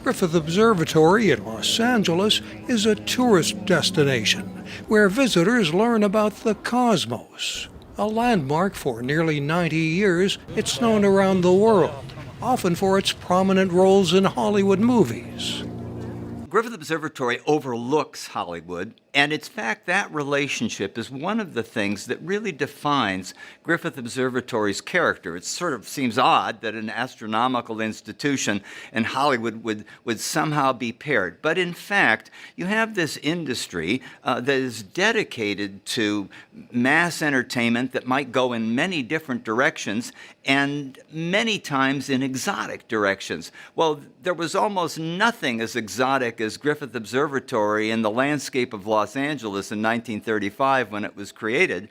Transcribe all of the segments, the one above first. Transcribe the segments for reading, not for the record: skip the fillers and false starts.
Griffith Observatory in Los Angeles is a tourist destination where visitors learn about the cosmos. A landmark for nearly 90 years, it's known around the world, often for its prominent roles in Hollywood movies. Griffith Observatory overlooks Hollywood, and in fact, that relationship is one of the things that really defines Griffith Observatory's character. It sort of seems odd that an astronomical institution and Hollywood would somehow be paired. But in fact, you have this industry that is dedicated to mass entertainment that might go in many different directions and many times in exotic directions. Well, there was almost nothing as exotic as Griffith Observatory in the landscape of Los Angeles in 1935 when it was created.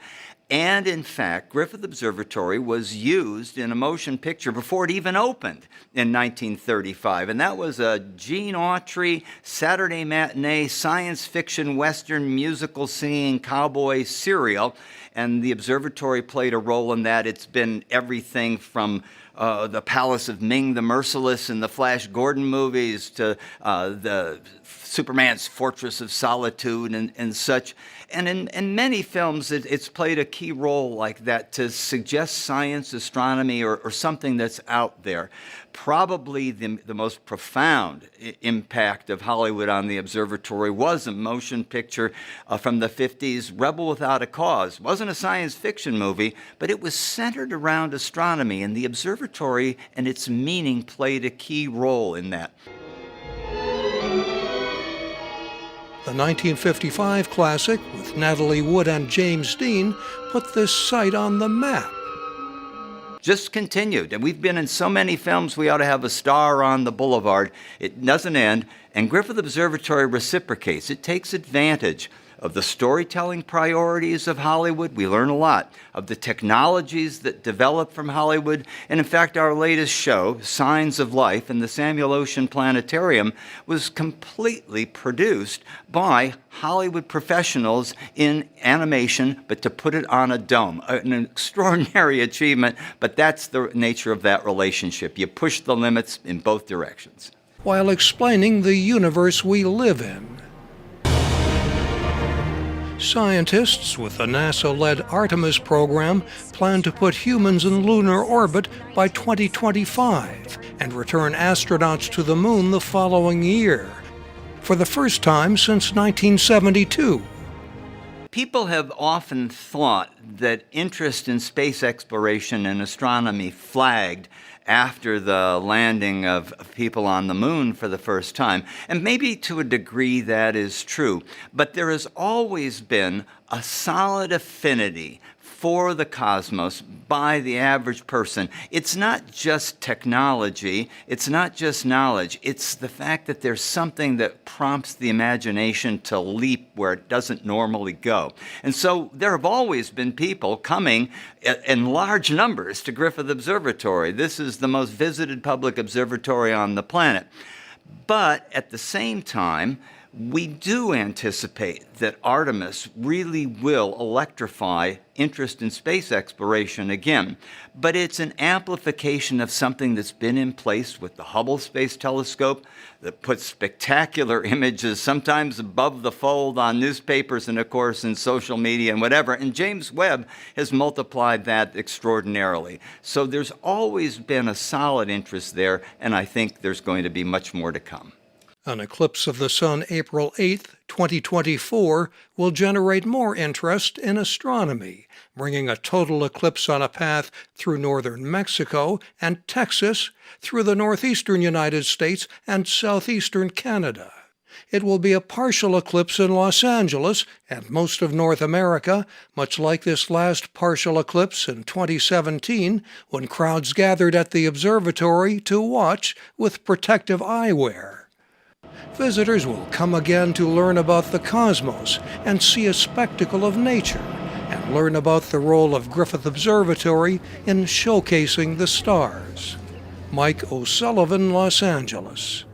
And in fact, Griffith Observatory was used in a motion picture before it even opened in 1935. And that was a Gene Autry Saturday matinee science fiction western musical singing cowboy serial. And the observatory played a role in that. It's been everything from the Palace of Ming the Merciless in the Flash Gordon movies to the Superman's Fortress of Solitude and such. And in many films, it's played a key role like that to suggest science, astronomy, or something that's out there. Probably the most profound impact of Hollywood on the observatory was a motion picture from the 50s, Rebel Without a Cause. It wasn't a science fiction movie, but it was centered around astronomy, and the observatory and its meaning played a key role in that. The 1955 classic with Natalie Wood and James Dean put this site on the map. Just continued, and we've been in so many films we ought to have a star on the boulevard. It doesn't end, and Griffith Observatory reciprocates. It takes advantage of the storytelling priorities of Hollywood. We learn a lot of the technologies that develop from Hollywood. And in fact, our latest show, Signs of Life in the Samuel Ocean Planetarium, was completely produced by Hollywood professionals in animation, but to put it on a dome. An extraordinary achievement, but that's the nature of that relationship. You push the limits in both directions. While explaining the universe we live in, scientists with the NASA-led Artemis program plan to put humans in lunar orbit by 2025 and return astronauts to the moon the following year, for the first time since 1972. People have often thought that interest in space exploration and astronomy flagged after the landing of people on the moon for the first time. And maybe to a degree that is true. But there has always been a solid affinity for the cosmos by the average person. It's not just technology, it's not just knowledge, it's the fact that there's something that prompts the imagination to leap where it doesn't normally go. And so there have always been people coming in large numbers to Griffith Observatory. This is the most visited public observatory on the planet. But at the same time, we do anticipate that Artemis really will electrify interest in space exploration again. But it's an amplification of something that's been in place with the Hubble Space Telescope that puts spectacular images, sometimes above the fold on newspapers and, of course, in social media and whatever. And James Webb has multiplied that extraordinarily. So there's always been a solid interest there, and I think there's going to be much more to come. An eclipse of the sun April 8, 2024 will generate more interest in astronomy, bringing a total eclipse on a path through northern Mexico and Texas, through the northeastern United States and southeastern Canada. It will be a partial eclipse in Los Angeles and most of North America, much like this last partial eclipse in 2017, when crowds gathered at the observatory to watch with protective eyewear. Visitors will come again to learn about the cosmos and see a spectacle of nature, and learn about the role of Griffith Observatory in showcasing the stars. Mike O'Sullivan, Los Angeles.